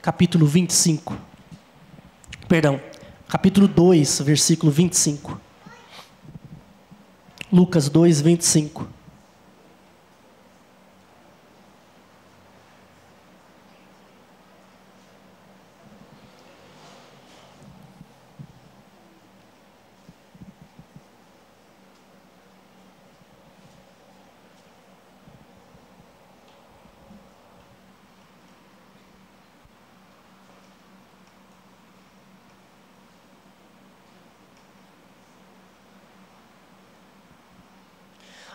capítulo 25. Perdão, capítulo 2, versículo 25. Lucas 2, 25.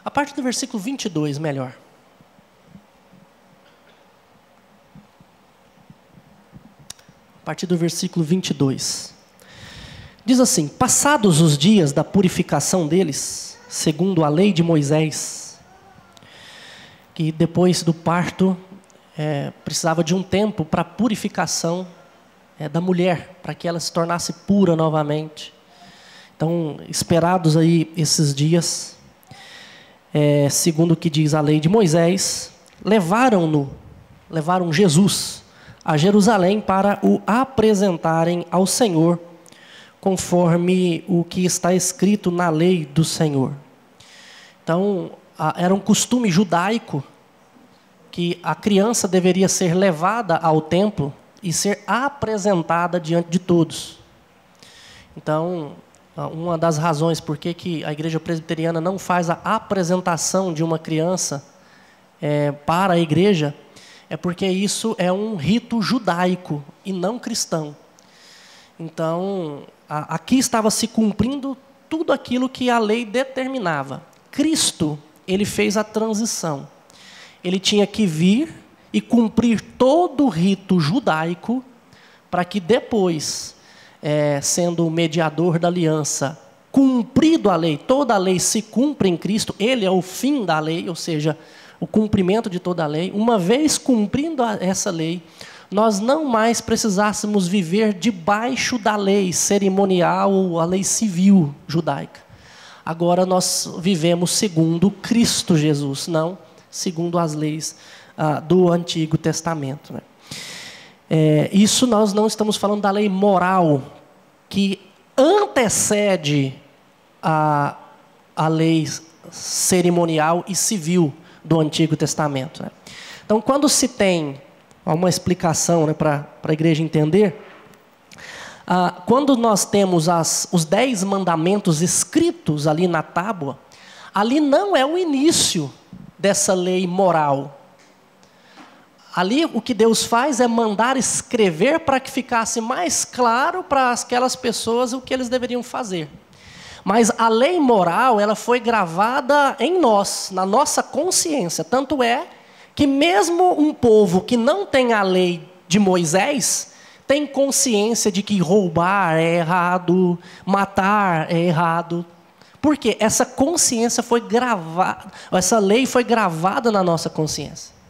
A partir do versículo 22, melhor. A partir do versículo 22. Diz assim: passados os dias da purificação deles, segundo a lei de Moisés, que depois do parto precisava de um tempo para a purificação da mulher, para que ela se tornasse pura novamente. Então, esperados aí esses dias, segundo o que diz a lei de Moisés, levaram Jesus a Jerusalém para o apresentarem ao Senhor, conforme o que está escrito na lei do Senhor. Então, era um costume judaico que a criança deveria ser levada ao templo e ser apresentada diante de todos. Então, uma das razões por que a igreja presbiteriana não faz a apresentação de uma criança para a igreja é porque isso é um rito judaico e não cristão. Então, aqui estava se cumprindo tudo aquilo que a lei determinava. Cristo, ele fez a transição. Ele tinha que vir e cumprir todo o rito judaico para que depois, sendo o mediador da aliança, cumprido a lei, toda a lei se cumpre em Cristo, ele é o fim da lei, ou seja, o cumprimento de toda a lei. Uma vez cumprindo essa lei, nós não mais precisássemos viver debaixo da lei cerimonial ou a lei civil judaica. Agora nós vivemos segundo Cristo Jesus, não segundo as leis do Antigo Testamento, né? Isso nós não estamos falando da lei moral, que antecede a lei cerimonial e civil do Antigo Testamento, né? Então, quando se tem uma explicação, né, para a igreja entender, quando nós temos os 10 mandamentos escritos ali na tábua, ali não é o início dessa lei moral. Ali o que Deus faz é mandar escrever para que ficasse mais claro para aquelas pessoas o que eles deveriam fazer. Mas a lei moral, ela foi gravada em nós, na nossa consciência. Tanto é que mesmo um povo que não tem a lei de Moisés, tem consciência de que roubar é errado, matar é errado. Porque essa consciência foi gravada, essa lei foi gravada na nossa consciência.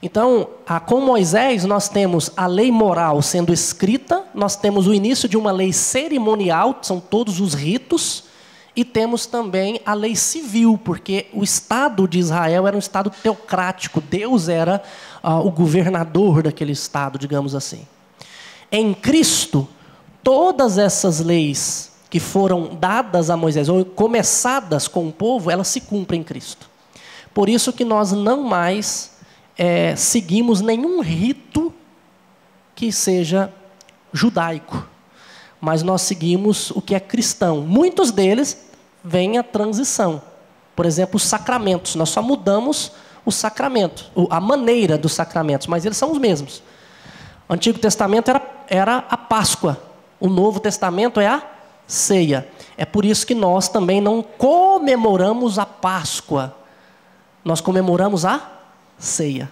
Então, com Moisés, nós temos a lei moral sendo escrita, nós temos o início de uma lei cerimonial, são todos os ritos, e temos também a lei civil, porque o Estado de Israel era um Estado teocrático, Deus era o governador daquele Estado, digamos assim. Em Cristo, todas essas leis que foram dadas a Moisés, ou começadas com o povo, elas se cumprem em Cristo. Por isso que nós não mais seguimos nenhum rito que seja judaico, mas nós seguimos o que é cristão. Muitos deles vêm a transição. Por exemplo, os sacramentos. Nós só mudamos o sacramento, a maneira dos sacramentos, mas eles são os mesmos. O Antigo Testamento era a Páscoa. O Novo Testamento é a ceia. É por isso que nós também não comemoramos a Páscoa. Nós comemoramos a ceia.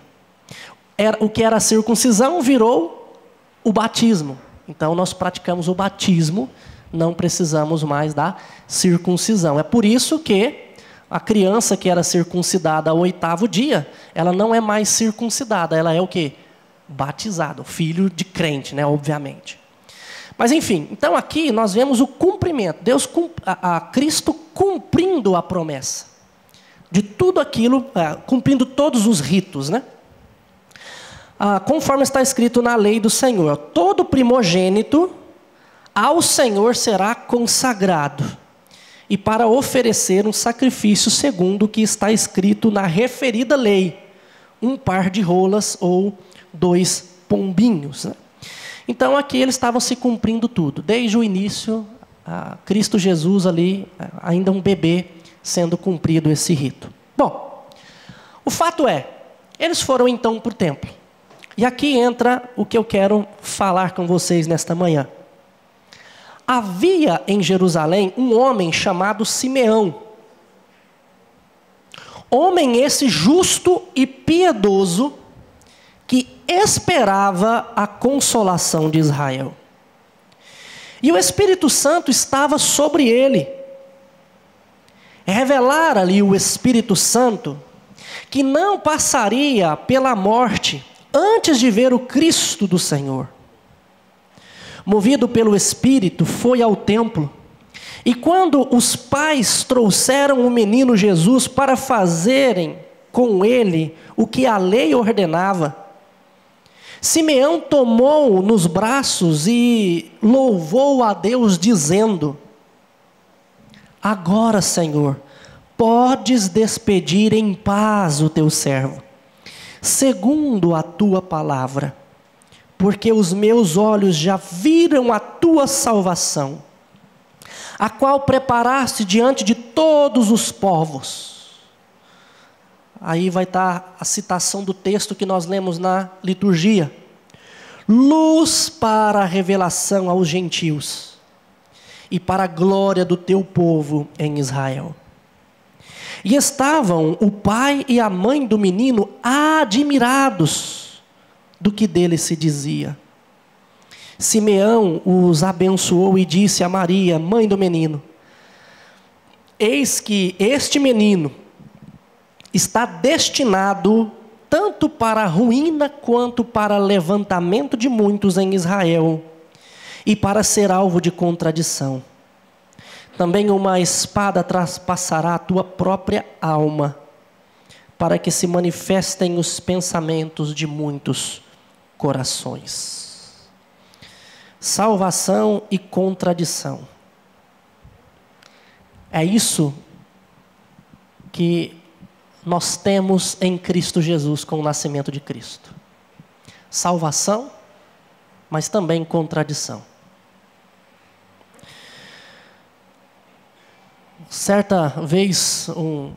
O que era a circuncisão virou o batismo. Então nós praticamos o batismo, não precisamos mais da circuncisão. É por isso que a criança que era circuncidada ao 8º dia, ela não é mais circuncidada, ela é o quê? Batizada, filho de crente, né, obviamente. Mas enfim, então aqui nós vemos o cumprimento, Cristo cumprindo a promessa de tudo aquilo, cumprindo todos os ritos, né? conforme está escrito na lei do Senhor, todo primogênito ao Senhor será consagrado, e para oferecer um sacrifício segundo o que está escrito na referida lei, um par de rolas ou 2 pombinhos. Então aqui eles estavam se cumprindo tudo, desde o início, Cristo Jesus ali, ainda um bebê, sendo cumprido esse rito. Bom, o fato é, eles foram então para o templo. E aqui entra o que eu quero falar com vocês nesta manhã. Havia em Jerusalém um homem chamado Simeão. Homem esse justo e piedoso, que esperava a consolação de Israel. E o Espírito Santo estava sobre ele. Revelara-lhe o Espírito Santo que não passaria pela morte antes de ver o Cristo do Senhor. Movido pelo Espírito, foi ao templo. E quando os pais trouxeram o menino Jesus para fazerem com ele o que a lei ordenava, Simeão tomou-o nos braços e louvou a Deus, dizendo: agora, Senhor, podes despedir em paz o teu servo, segundo a tua palavra, porque os meus olhos já viram a tua salvação, a qual preparaste diante de todos os povos. Aí vai estar a citação do texto que nós lemos na liturgia. Luz para a revelação aos gentios e para a glória do teu povo em Israel. E estavam o pai e a mãe do menino admirados do que dele se dizia. Simeão os abençoou e disse a Maria, mãe do menino: eis que este menino está destinado tanto para a ruína quanto para levantamento de muitos em Israel, e para ser alvo de contradição. Também uma espada traspassará a tua própria alma, para que se manifestem os pensamentos de muitos corações. Salvação e contradição. É isso que nós temos em Cristo Jesus com o nascimento de Cristo. Salvação, mas também contradição. Certa vez, um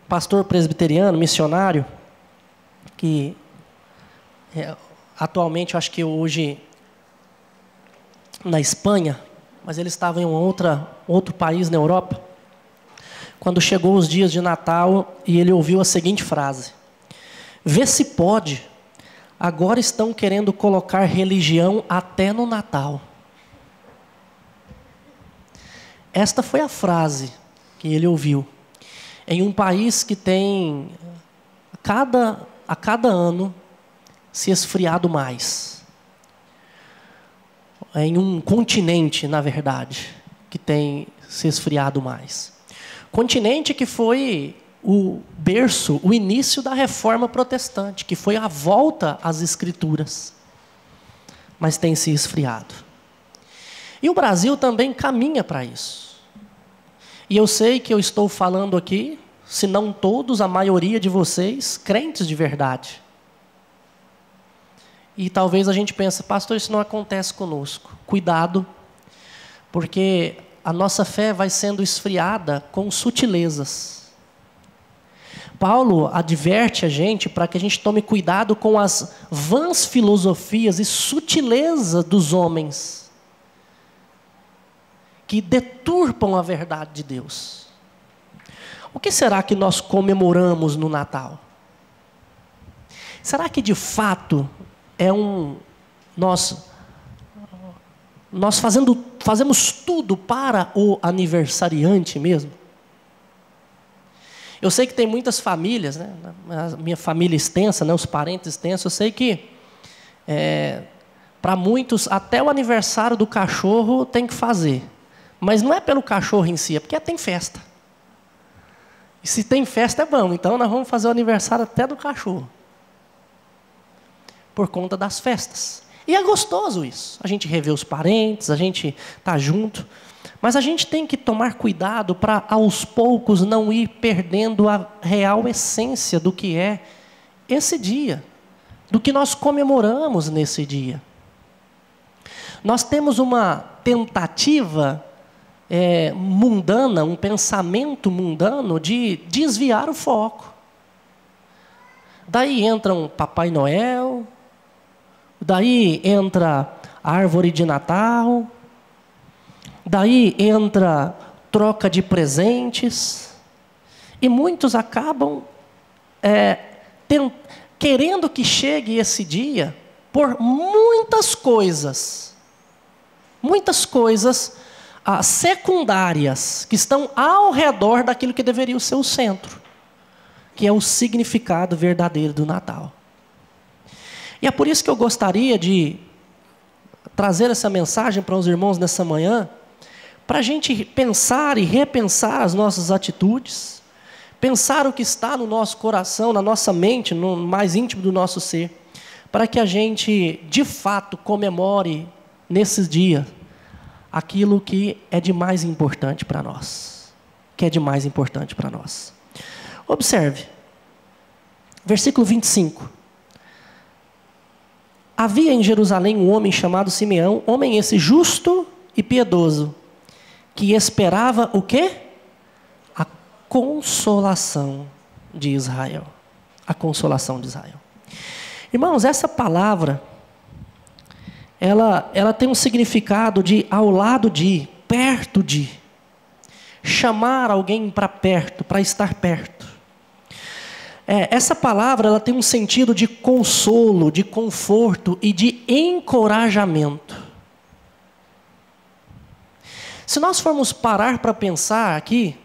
pastor presbiteriano, missionário, que atualmente, acho que hoje na Espanha, mas ele estava em outro país na Europa, quando chegou os dias de Natal, e ele ouviu a seguinte frase: vê se pode, agora estão querendo colocar religião até no Natal. Esta foi a frase que ele ouviu. Em um país que tem, a cada ano, se esfriado mais. Em um continente, na verdade, que tem se esfriado mais. Continente que foi o berço, o início da reforma protestante, que foi a volta às Escrituras, mas tem se esfriado. E o Brasil também caminha para isso. E eu sei que eu estou falando aqui, se não todos, a maioria de vocês, crentes de verdade. E talvez a gente pense, pastor, isso não acontece conosco. Cuidado, porque a nossa fé vai sendo esfriada com sutilezas. Paulo adverte a gente para que a gente tome cuidado com as vãs filosofias e sutileza dos homens, que deturpam a verdade de Deus. O que será que nós comemoramos no Natal? Será que de fato nós fazemos tudo para o aniversariante mesmo? Eu sei que tem muitas famílias, né? A minha família extensa, né? Os parentes extensos, eu sei que para muitos até o aniversário do cachorro tem que fazer. Mas não é pelo cachorro em si, é porque tem festa. E se tem festa é bom, então nós vamos fazer o aniversário até do cachorro. por conta das festas. E é gostoso isso. A gente rever os parentes, a gente tá junto. Mas a gente tem que tomar cuidado para, aos poucos, não ir perdendo a real essência do que é esse dia, do que nós comemoramos nesse dia. Nós temos uma tentativa mundana, um pensamento mundano de desviar o foco. Daí entra um Papai Noel, daí entra a árvore de Natal, daí entra troca de presentes, e muitos acabam querendo que chegue esse dia por muitas coisas secundárias que estão ao redor daquilo que deveria ser o centro, que é o significado verdadeiro do Natal. E é por isso que eu gostaria de trazer essa mensagem para os irmãos nessa manhã, para a gente pensar e repensar as nossas atitudes, pensar o que está no nosso coração, na nossa mente, no mais íntimo do nosso ser, para que a gente, de fato, comemore nesses dias aquilo que é de mais importante para nós. Observe, versículo 25. Havia em Jerusalém um homem chamado Simeão, homem esse justo e piedoso, que esperava o quê? A consolação de Israel. A consolação de Israel. Irmãos, essa palavra, ela tem um significado de ao lado de, perto de, chamar alguém para perto, para estar perto. Essa palavra ela tem um sentido de consolo, de conforto e de encorajamento. Se nós formos parar para pensar aqui,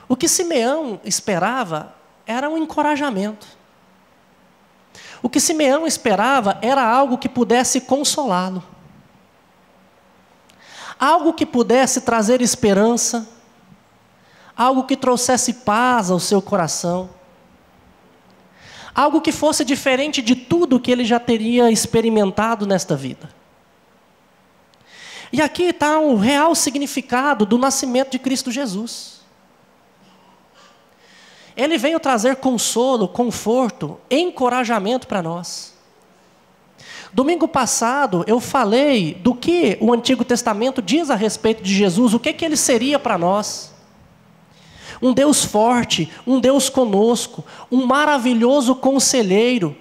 o que Simeão esperava era um encorajamento. O que Simeão esperava era algo que pudesse consolá-lo. Algo que pudesse trazer esperança. Algo que trouxesse paz ao seu coração. Algo que fosse diferente de tudo que ele já teria experimentado nesta vida. E aqui está o real significado do nascimento de Cristo Jesus. Ele veio trazer consolo, conforto, encorajamento para nós. Domingo passado eu falei do que o Antigo Testamento diz a respeito de Jesus, o que ele seria para nós. Um Deus forte, um Deus conosco, um maravilhoso conselheiro.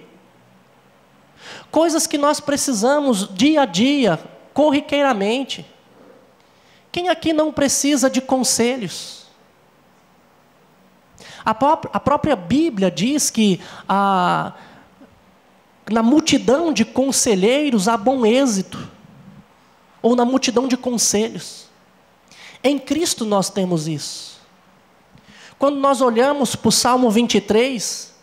Coisas que nós precisamos dia a dia, corriqueiramente. Quem aqui não precisa de conselhos? A própria Bíblia diz que na multidão de conselheiros há bom êxito, ou na multidão de conselhos. Em Cristo nós temos isso. Quando nós olhamos para o Salmo 23,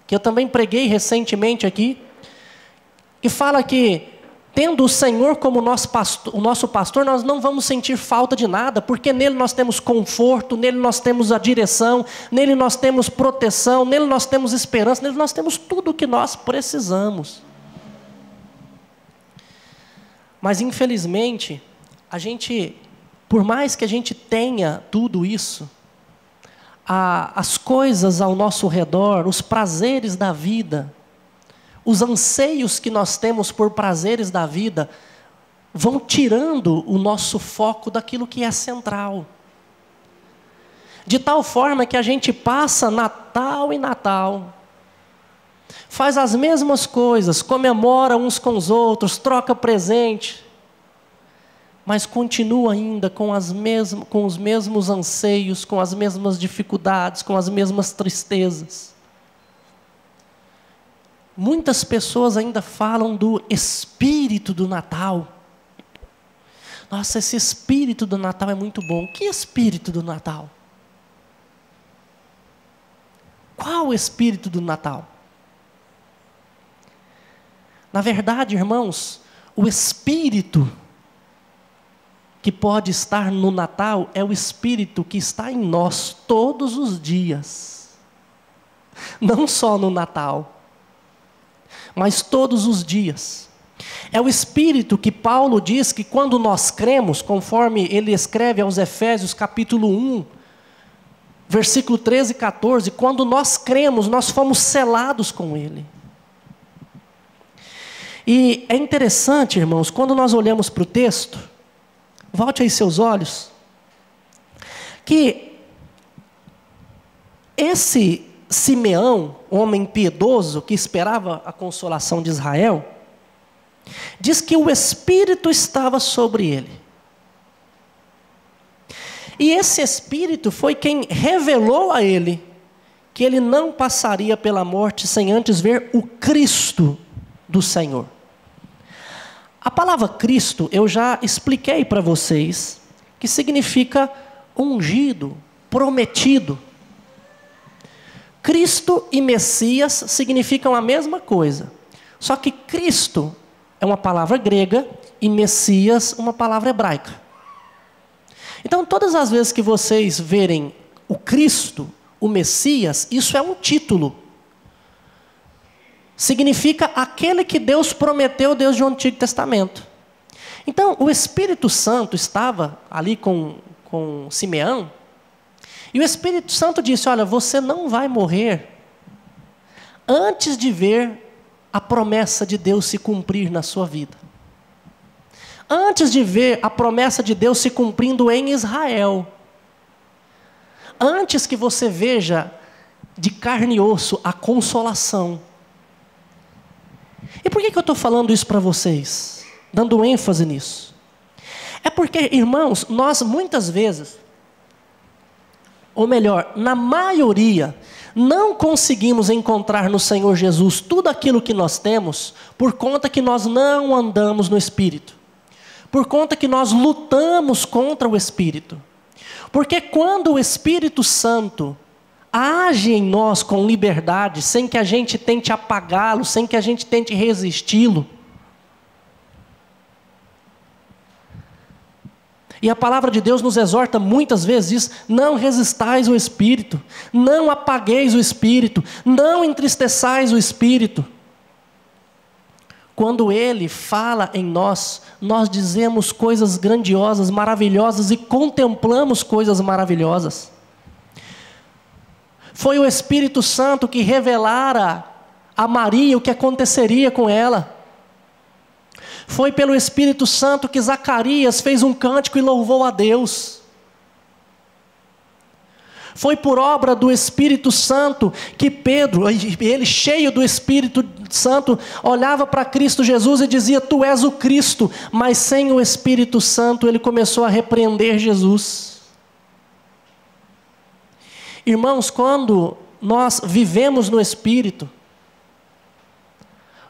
que eu também preguei recentemente aqui, que fala que, tendo o Senhor como o nosso pastor, nós não vamos sentir falta de nada, porque nele nós temos conforto, nele nós temos a direção, nele nós temos proteção, nele nós temos esperança, nele nós temos tudo o que nós precisamos. Mas infelizmente, por mais que a gente tenha tudo isso, as coisas ao nosso redor, os prazeres da vida, os anseios que nós temos por prazeres da vida, vão tirando o nosso foco daquilo que é central. De tal forma que a gente passa Natal e Natal, faz as mesmas coisas, comemora uns com os outros, troca presente, mas continua ainda com os mesmos anseios, com as mesmas dificuldades, com as mesmas tristezas. Muitas pessoas ainda falam do espírito do Natal. Nossa, esse espírito do Natal é muito bom. Que espírito do Natal? Qual o espírito do Natal? Na verdade, irmãos, o espírito que pode estar no Natal é o espírito que está em nós todos os dias. Não só no Natal. mas todos os dias. É o Espírito que Paulo diz que quando nós cremos, conforme ele escreve aos Efésios capítulo 1, versículo 13 e 14, quando nós cremos, nós fomos selados com ele. E é interessante, irmãos, quando nós olhamos para o texto, volte aí seus olhos, que esse Simeão, homem piedoso, que esperava a consolação de Israel, diz que o Espírito estava sobre ele. E esse Espírito foi quem revelou a ele que ele não passaria pela morte sem antes ver o Cristo do Senhor. A palavra Cristo, eu já expliquei para vocês, que significa ungido, prometido. Cristo e Messias significam a mesma coisa. Só que Cristo é uma palavra grega e Messias uma palavra hebraica. Então, todas as vezes que vocês verem o Cristo, o Messias, isso é um título. Significa aquele que Deus prometeu desde o Antigo Testamento. Então, o Espírito Santo estava ali com Simeão, e o Espírito Santo disse: olha, você não vai morrer antes de ver a promessa de Deus se cumprir na sua vida. Antes de ver a promessa de Deus se cumprindo em Israel. Antes que você veja de carne e osso a consolação. E por que eu estou falando isso para vocês? Dando ênfase nisso. É porque, irmãos, nós muitas vezes, ou melhor, na maioria, não conseguimos encontrar no Senhor Jesus tudo aquilo que nós temos, por conta que nós não andamos no Espírito. Por conta que nós lutamos contra o Espírito. Porque quando o Espírito Santo age em nós com liberdade, sem que a gente tente apagá-lo, sem que a gente tente resisti-lo. E a palavra de Deus nos exorta muitas vezes, diz: não resistais o Espírito, não apagueis o Espírito, não entristeçais o Espírito. Quando Ele fala em nós, nós dizemos coisas grandiosas, maravilhosas e contemplamos coisas maravilhosas. Foi o Espírito Santo que revelara a Maria o que aconteceria com ela. Foi pelo Espírito Santo que Zacarias fez um cântico e louvou a Deus. Foi por obra do Espírito Santo que Pedro, ele cheio do Espírito Santo, olhava para Cristo Jesus e dizia: tu és o Cristo. Mas sem o Espírito Santo ele começou a repreender Jesus. Irmãos, quando nós vivemos no Espírito,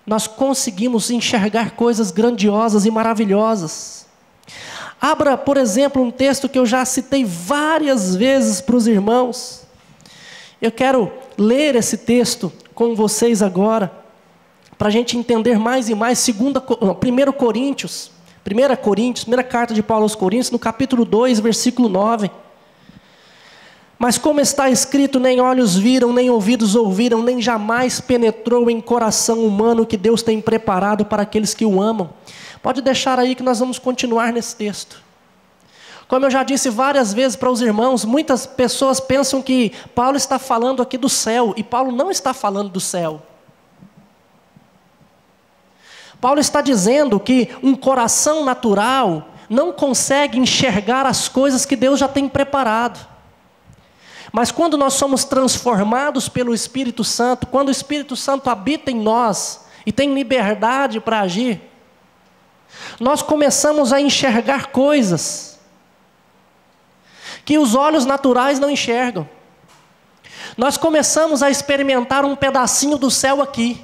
nós conseguimos enxergar coisas grandiosas e maravilhosas. Abra, por exemplo, um texto que eu já citei várias vezes para os irmãos. Eu quero ler esse texto com vocês agora, para a gente entender mais e mais. 1 Coríntios, primeira carta de Paulo aos Coríntios, no capítulo 2, versículo 9. Mas como está escrito: nem olhos viram, nem ouvidos ouviram, nem jamais penetrou em coração humano que Deus tem preparado para aqueles que o amam. Pode deixar aí que nós vamos continuar nesse texto. Como eu já disse várias vezes para os irmãos, muitas pessoas pensam que Paulo está falando aqui do céu, e Paulo não está falando do céu. Paulo está dizendo que um coração natural não consegue enxergar as coisas que Deus já tem preparado. Mas quando nós somos transformados pelo Espírito Santo, quando o Espírito Santo habita em nós e tem liberdade para agir, nós começamos a enxergar coisas que os olhos naturais não enxergam. Nós começamos a experimentar um pedacinho do céu aqui.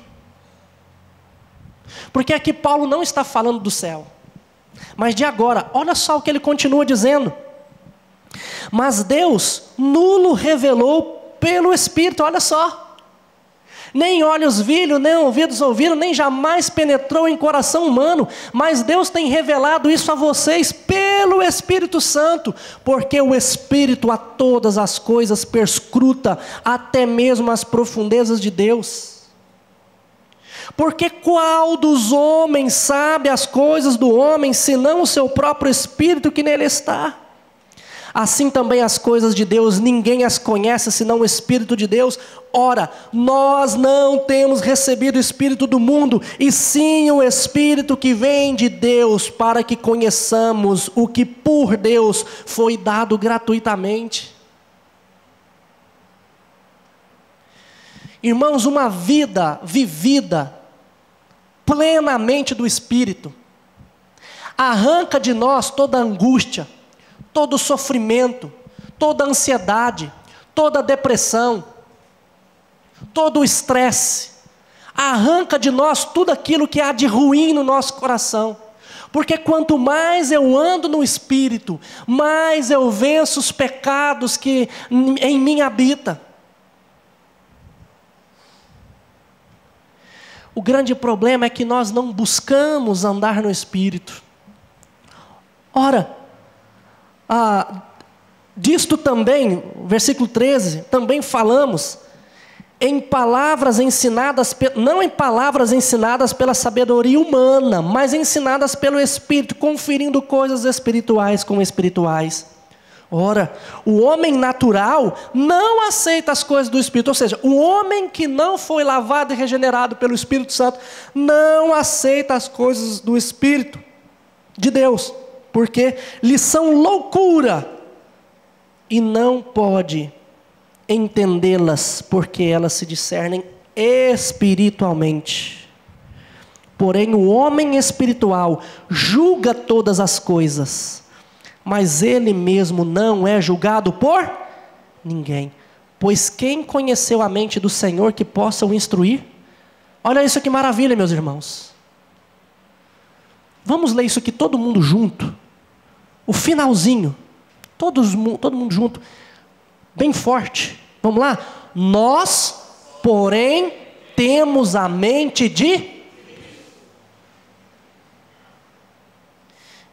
Porque aqui Paulo não está falando do céu, mas de agora. Olha só o que ele continua dizendo: mas Deus nulo revelou pelo Espírito. Olha só. Nem olhos viram, nem ouvidos ouviram, nem jamais penetrou em coração humano. Mas Deus tem revelado isso a vocês pelo Espírito Santo. Porque o Espírito a todas as coisas perscruta, até mesmo as profundezas de Deus. Porque qual dos homens sabe as coisas do homem, senão o seu próprio espírito que nele está? Assim também as coisas de Deus, ninguém as conhece senão o Espírito de Deus. Ora, nós não temos recebido o Espírito do mundo, e sim o Espírito que vem de Deus, para que conheçamos o que por Deus foi dado gratuitamente. Irmãos, uma vida vivida plenamente do Espírito arranca de nós toda angústia, todo sofrimento, toda ansiedade, toda depressão, todo o estresse. Arranca de nós tudo aquilo que há de ruim no nosso coração. Porque quanto mais eu ando no Espírito, mais eu venço os pecados que em mim habitam. O grande problema é que nós não buscamos andar no Espírito. Ora, disto também, versículo 13, também falamos em palavras ensinadas, não em palavras ensinadas pela sabedoria humana, mas ensinadas pelo Espírito, conferindo coisas espirituais com espirituais. Ora, o homem natural não aceita as coisas do Espírito, ou seja, o homem que não foi lavado e regenerado pelo Espírito Santo, não aceita as coisas do Espírito de Deus, porque lhe são loucura, e não pode entendê-las, porque elas se discernem espiritualmente. Porém, o homem espiritual julga todas as coisas, mas ele mesmo não é julgado por ninguém. Pois quem conheceu a mente do Senhor que possa o instruir? Olha isso que maravilha, meus irmãos. Vamos ler isso aqui todo mundo junto. O finalzinho. Todo mundo junto. Bem forte. Vamos lá? Nós, porém, temos a mente de...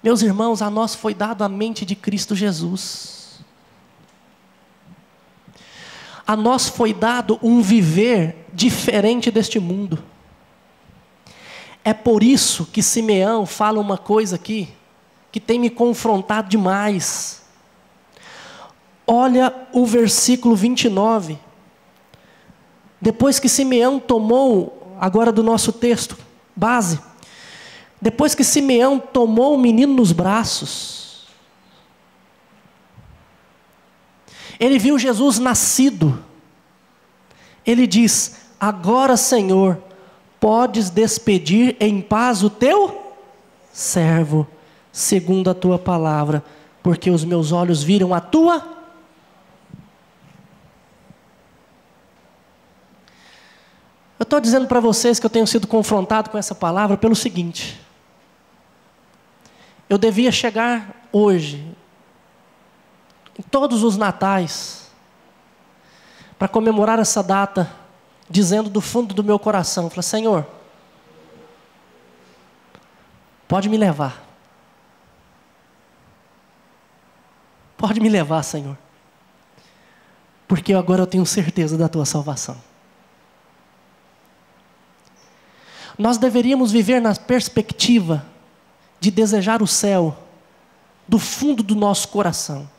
Meus irmãos, a nós foi dado a mente de Cristo Jesus. A nós foi dado um viver diferente deste mundo. É por isso que Simeão fala uma coisa aqui, que tem me confrontado demais. Olha o versículo 29. Depois que Simeão tomou, agora do nosso texto, base. Depois que Simeão tomou o menino nos braços, ele viu Jesus nascido. Ele diz: agora, Senhor, podes despedir em paz o teu servo, segundo a tua palavra, porque os meus olhos viram a tua. Eu estou dizendo para vocês que eu tenho sido confrontado com essa palavra pelo seguinte: eu devia chegar hoje, em todos os natais, para comemorar essa data, dizendo do fundo do meu coração, falar: Senhor, pode me levar. Pode me levar, Senhor. Porque agora eu tenho certeza da tua salvação. Nós deveríamos viver na perspectiva de desejar o céu do fundo do nosso coração.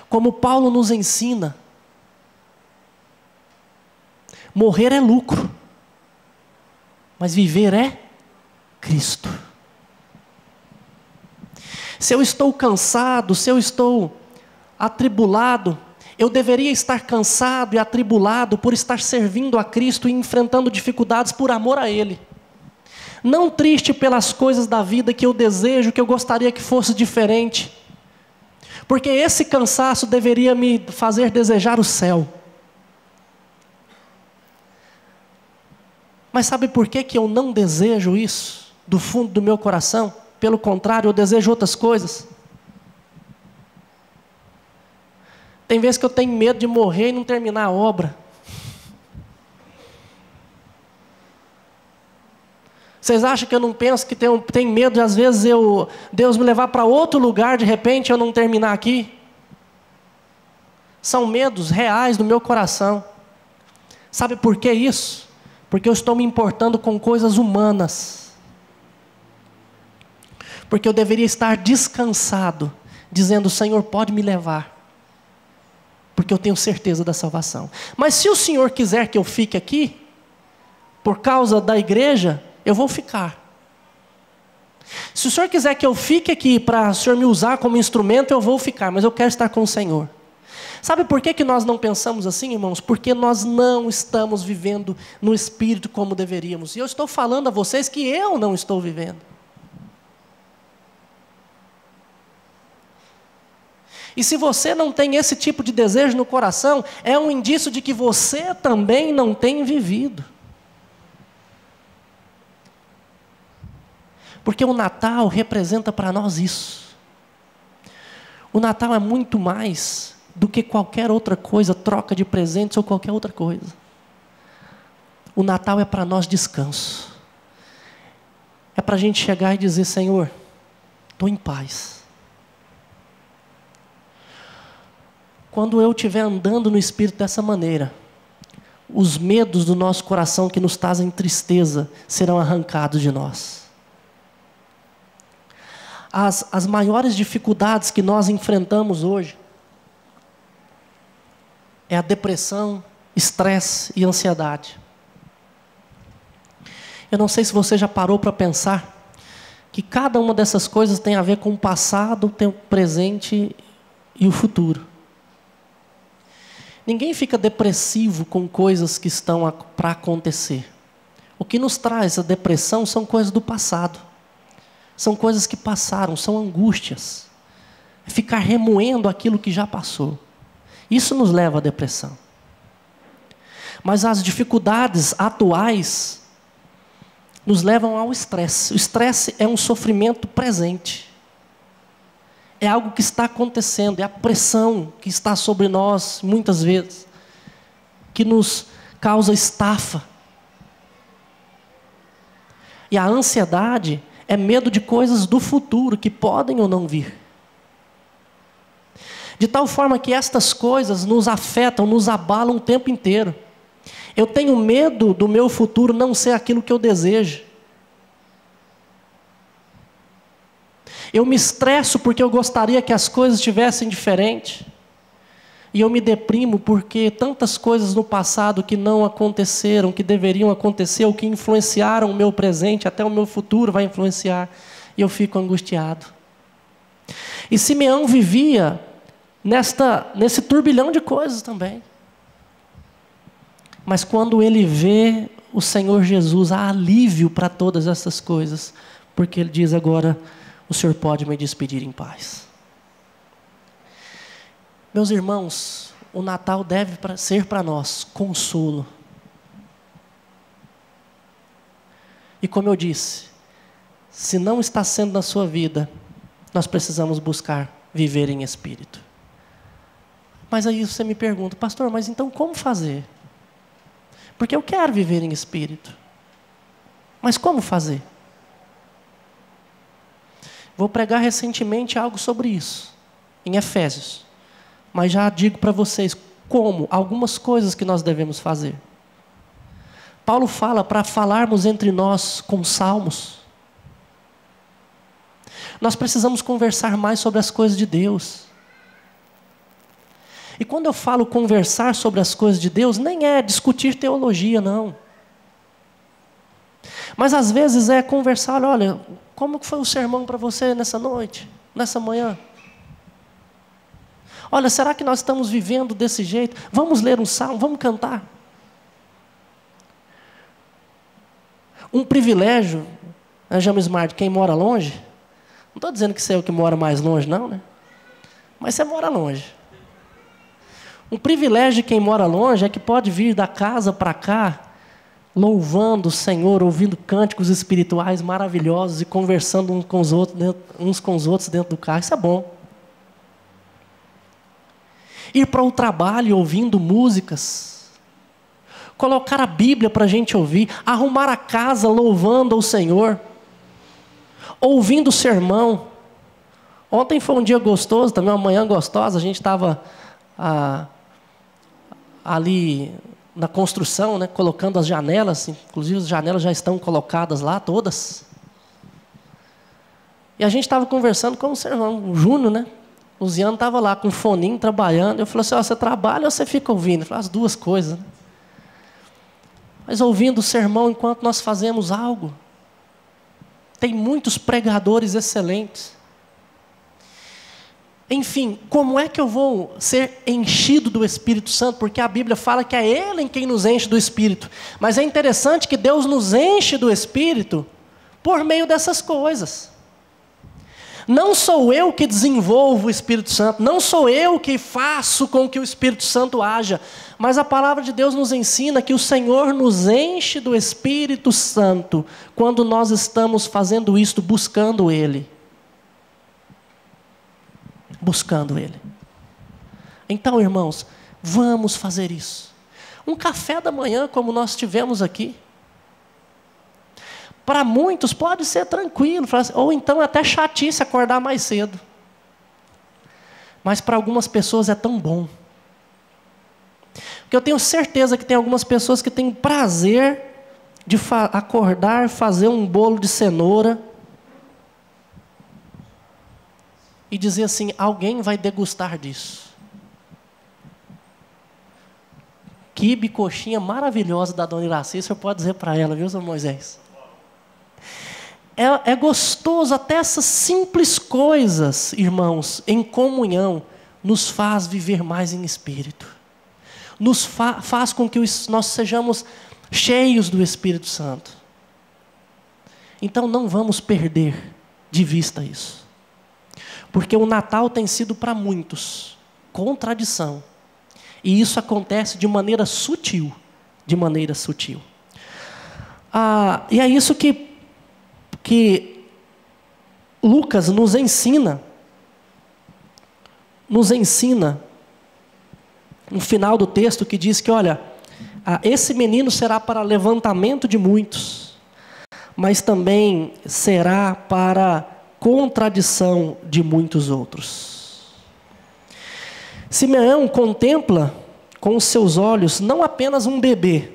Como Paulo nos ensina, morrer é lucro, mas viver é Cristo. Se eu estou cansado, se eu estou atribulado, eu deveria estar cansado e atribulado por estar servindo a Cristo e enfrentando dificuldades por amor a Ele. Não triste pelas coisas da vida que eu desejo, que eu gostaria que fosse diferente. Porque esse cansaço deveria me fazer desejar o céu. Mas sabe por que eu não desejo isso do fundo do meu coração? Pelo contrário, eu desejo outras coisas. Tem vezes que eu tenho medo de morrer e não terminar a obra. Vocês acham que eu não penso que tenho medo de às vezes Deus me levar para outro lugar, de repente eu não terminar aqui? São medos reais do meu coração. Sabe por que isso? Porque eu estou me importando com coisas humanas. Porque eu deveria estar descansado, dizendo: Senhor, pode me levar. Porque eu tenho certeza da salvação. Mas se o Senhor quiser que eu fique aqui, por causa da igreja, eu vou ficar. Se o Senhor quiser que eu fique aqui para o Senhor me usar como instrumento, eu vou ficar, mas eu quero estar com o Senhor. Sabe por que nós não pensamos assim, irmãos? Porque nós não estamos vivendo no Espírito como deveríamos. E eu estou falando a vocês que eu não estou vivendo. E se você não tem esse tipo de desejo no coração, é um indício de que você também não tem vivido. Porque o Natal representa para nós isso. O Natal é muito mais do que qualquer outra coisa, troca de presentes ou qualquer outra coisa. O Natal é para nós descanso. É para a gente chegar e dizer: Senhor, estou em paz. Quando eu estiver andando no Espírito dessa maneira, os medos do nosso coração que nos trazem tristeza serão arrancados de nós. As maiores dificuldades que nós enfrentamos hoje é a depressão, estresse e ansiedade. Eu não sei se você já parou para pensar que cada uma dessas coisas tem a ver com o passado, tem o presente e o futuro. Ninguém fica depressivo com coisas que estão para acontecer. O que nos traz a depressão são coisas do passado. São coisas que passaram, são angústias. É ficar remoendo aquilo que já passou. Isso nos leva à depressão. Mas as dificuldades atuais nos levam ao estresse. O estresse é um sofrimento presente. É algo que está acontecendo, é a pressão que está sobre nós, muitas vezes, que nos causa estafa. E a ansiedade é medo de coisas do futuro que podem ou não vir. De tal forma que estas coisas nos afetam, nos abalam o tempo inteiro. Eu tenho medo do meu futuro não ser aquilo que eu desejo. Eu me estresso porque eu gostaria que as coisas estivessem diferentes. E eu me deprimo porque tantas coisas no passado que não aconteceram, que deveriam acontecer, ou que influenciaram o meu presente, até o meu futuro vai influenciar. E eu fico angustiado. E Simeão vivia nesse turbilhão de coisas também. Mas quando ele vê o Senhor Jesus, há alívio para todas essas coisas. Porque ele diz agora: o Senhor pode me despedir em paz. Meus irmãos, o Natal deve ser para nós consolo. E como eu disse, se não está sendo na sua vida, nós precisamos buscar viver em espírito. Mas aí você me pergunta: pastor, mas então como fazer? Porque eu quero viver em espírito. Mas como fazer? Vou pregar recentemente algo sobre isso, em Efésios. Mas já digo para vocês como, algumas coisas que nós devemos fazer. Paulo fala para falarmos entre nós com salmos. Nós precisamos conversar mais sobre as coisas de Deus. E quando eu falo conversar sobre as coisas de Deus, nem é discutir teologia, não. Mas às vezes é conversar: olha, como foi o sermão para você nessa noite, nessa manhã? Olha, será que nós estamos vivendo desse jeito? Vamos ler um salmo, vamos cantar. Um privilégio, James Smart, quem mora longe, não estou dizendo que você é o que mora mais longe, não, né? Mas você mora longe. Um privilégio de quem mora longe é que pode vir da casa para cá, louvando o Senhor, ouvindo cânticos espirituais maravilhosos e conversando uns com os outros dentro do carro. Isso é bom. Ir para o trabalho ouvindo músicas. Colocar a Bíblia para a gente ouvir. Arrumar a casa louvando ao Senhor. Ouvindo o sermão. Ontem foi um dia gostoso, também uma manhã gostosa. A gente estava ali na construção, né, colocando as janelas, inclusive as janelas já estão colocadas lá, todas. E a gente estava conversando com o seu irmão, o Júnior, né? O Ziano estava lá com um foninho, trabalhando. Eu falei assim, você trabalha ou você fica ouvindo? Ele falou, as duas coisas. Né? Mas ouvindo o sermão enquanto nós fazemos algo. Tem muitos pregadores excelentes. Enfim, como é que eu vou ser enchido do Espírito Santo? Porque a Bíblia fala que é Ele em quem nos enche do Espírito. Mas é interessante que Deus nos enche do Espírito por meio dessas coisas. Não sou eu que desenvolvo o Espírito Santo, não sou eu que faço com que o Espírito Santo haja, mas a palavra de Deus nos ensina que o Senhor nos enche do Espírito Santo quando nós estamos fazendo isto, buscando Ele. Buscando Ele. Então, irmãos, vamos fazer isso. Um café da manhã como nós tivemos aqui, para muitos pode ser tranquilo, ou então até chatice acordar mais cedo. Mas para algumas pessoas é tão bom. Porque eu tenho certeza que tem algumas pessoas que têm prazer de acordar, fazer um bolo de cenoura e dizer assim, alguém vai degustar disso. Quibe, coxinha maravilhosa da dona Iraci, o senhor pode dizer para ela, viu, São Moisés? É gostoso, até essas simples coisas, irmãos, em comunhão, nos faz viver mais em espírito. Nos faz com que nós sejamos cheios do Espírito Santo. Então não vamos perder de vista isso. Porque o Natal tem sido para muitos contradição. E isso acontece de maneira sutil. De maneira sutil. E é isso que Lucas nos ensina no final do texto, que diz que, olha, esse menino será para levantamento de muitos, mas também será para contradição de muitos outros. Simeão contempla com os seus olhos não apenas um bebê,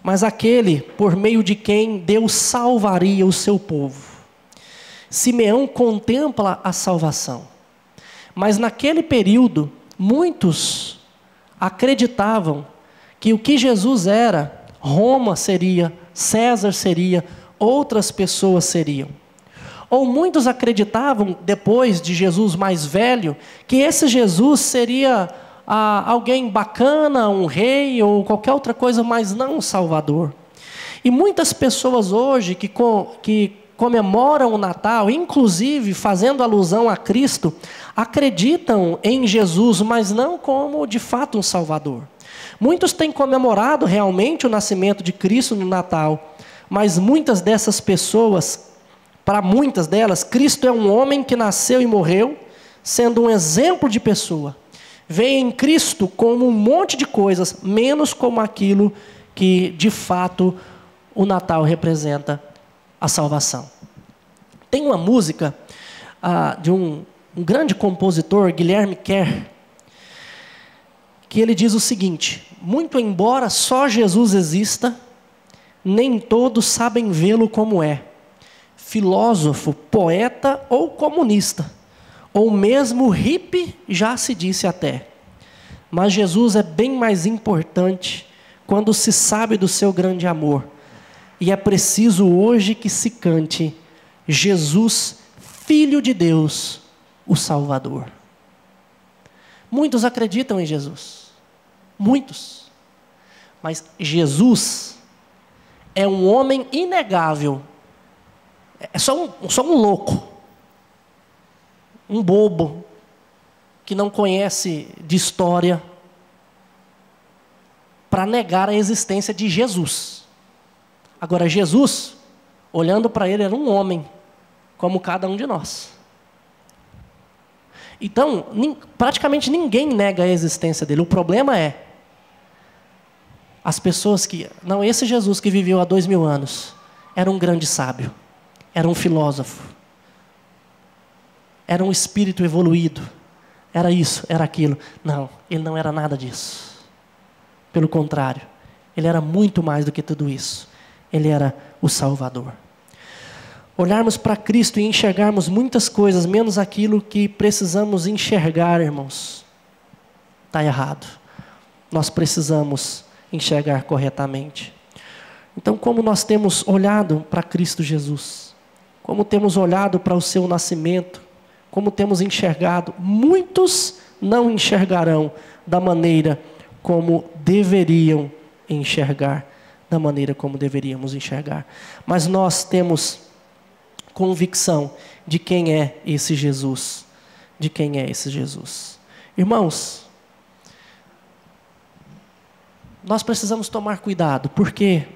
mas aquele por meio de quem Deus salvaria o seu povo. Simeão contempla a salvação. Mas naquele período, muitos acreditavam que o que Jesus era, Roma seria, César seria, outras pessoas seriam. Ou muitos acreditavam, depois de Jesus mais velho, que esse Jesus seria alguém bacana, um rei ou qualquer outra coisa, mas não um Salvador. E muitas pessoas hoje que comemoram o Natal, inclusive fazendo alusão a Cristo, acreditam em Jesus, mas não como de fato um Salvador. Muitos têm comemorado realmente o nascimento de Cristo no Natal, mas muitas dessas pessoas, para muitas delas, Cristo é um homem que nasceu e morreu, sendo um exemplo de pessoa. Veem em Cristo como um monte de coisas, menos como aquilo que de fato o Natal representa, a salvação. Tem uma música de um grande compositor, Guilherme Kerr, que ele diz o seguinte: muito embora só Jesus exista, nem todos sabem vê-lo como é. Filósofo, poeta ou comunista, ou mesmo hippie, já se disse até. Mas Jesus é bem mais importante quando se sabe do seu grande amor. E é preciso hoje que se cante Jesus, Filho de Deus, o Salvador. Muitos acreditam em Jesus. Muitos. Mas Jesus é um homem inegável. É só um louco. Um bobo. Que não conhece de história. Para negar a existência de Jesus. Agora, Jesus, olhando para ele, era um homem, como cada um de nós. Então, praticamente ninguém nega a existência dele. O problema é as pessoas que... Não, esse Jesus que viveu há 2000 anos era um grande sábio, era um filósofo, era um espírito evoluído, era isso, era aquilo. Não, ele não era nada disso. Pelo contrário, Ele era muito mais do que tudo isso. Ele era o Salvador. Olharmos para Cristo e enxergarmos muitas coisas, menos aquilo que precisamos enxergar, irmãos, está errado. Nós precisamos enxergar corretamente. Então, como nós temos olhado para Cristo Jesus, como temos olhado para o seu nascimento, como temos enxergado, muitos não enxergarão da maneira como deveriam enxergar, da maneira como deveríamos enxergar. Mas nós temos convicção de quem é esse Jesus, de quem é esse Jesus. Irmãos, nós precisamos tomar cuidado, porque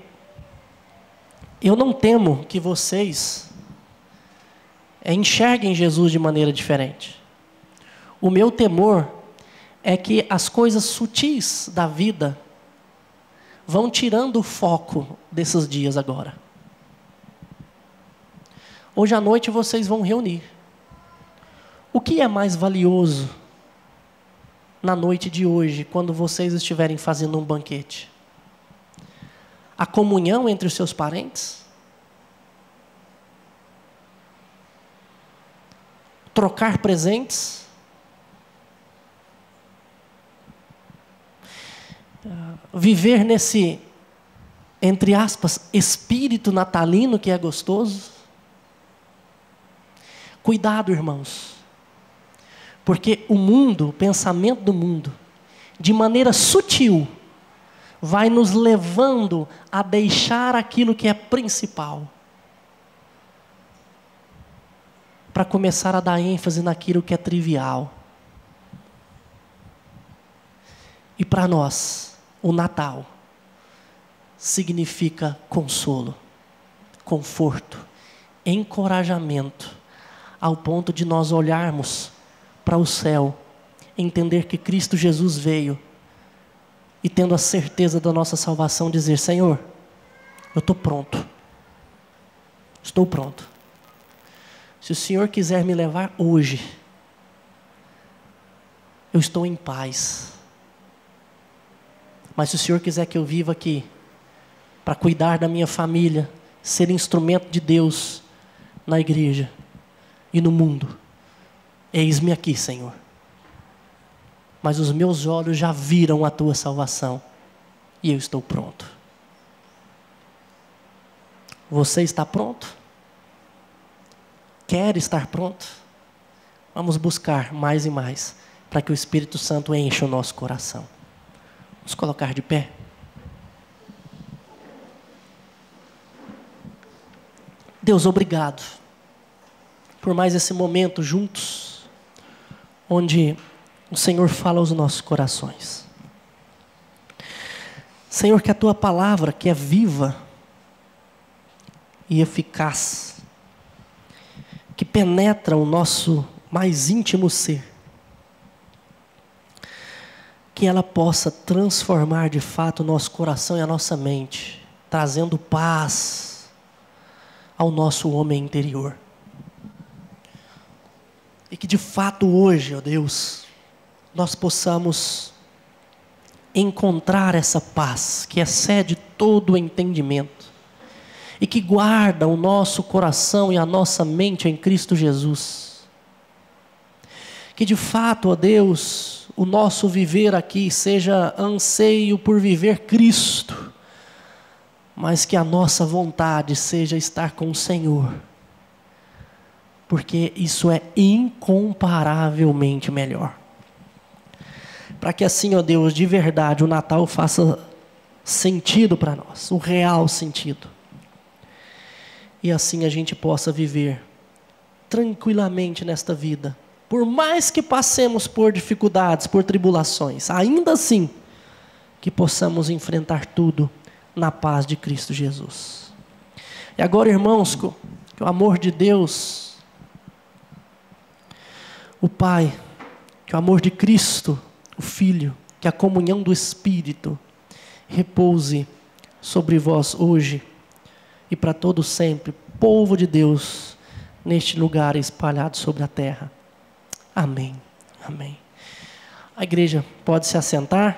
eu não temo que vocês enxerguem Jesus de maneira diferente. O meu temor é que as coisas sutis da vida vão tirando o foco desses dias agora. Hoje à noite vocês vão reunir. O que é mais valioso na noite de hoje, quando vocês estiverem fazendo um banquete? A comunhão entre os seus parentes? Trocar presentes? Viver nesse, entre aspas, espírito natalino que é gostoso? Cuidado, irmãos, porque o mundo, o pensamento do mundo, de maneira sutil, vai nos levando a deixar aquilo que é principal, para começar a dar ênfase naquilo que é trivial. E para nós, o Natal significa consolo, conforto, encorajamento, ao ponto de nós olharmos para o céu, entender que Cristo Jesus veio, e tendo a certeza da nossa salvação, dizer: Senhor, eu estou pronto. Estou pronto. Se o Senhor quiser me levar hoje, eu estou em paz. Mas se o Senhor quiser que eu viva aqui, para cuidar da minha família, ser instrumento de Deus na igreja e no mundo, eis-me aqui, Senhor. Mas os meus olhos já viram a tua salvação e eu estou pronto. Você está pronto? Quer estar pronto? Vamos buscar mais e mais, para que o Espírito Santo encha o nosso coração. Vamos colocar de pé. Deus, obrigado por mais esse momento juntos, onde o Senhor fala aos nossos corações. Senhor, que a tua palavra, que é viva e eficaz, que penetra o nosso mais íntimo ser, que ela possa transformar de fato o nosso coração e a nossa mente, trazendo paz ao nosso homem interior. E que de fato hoje, ó Deus, nós possamos encontrar essa paz que excede todo o entendimento e que guarda o nosso coração e a nossa mente em Cristo Jesus. Que de fato, ó Deus, o nosso viver aqui seja anseio por viver Cristo, mas que a nossa vontade seja estar com o Senhor, porque isso é incomparavelmente melhor. Para que assim, ó Deus, de verdade, o Natal faça sentido para nós, o real sentido. E assim a gente possa viver tranquilamente nesta vida. Por mais que passemos por dificuldades, por tribulações, ainda assim, que possamos enfrentar tudo na paz de Cristo Jesus. E agora, irmãos, que o amor de Deus, o Pai, que o amor de Cristo, o Filho, que a comunhão do Espírito repouse sobre vós hoje e para todo sempre, povo de Deus, neste lugar espalhado sobre a terra. Amém. Amém. A igreja pode se assentar.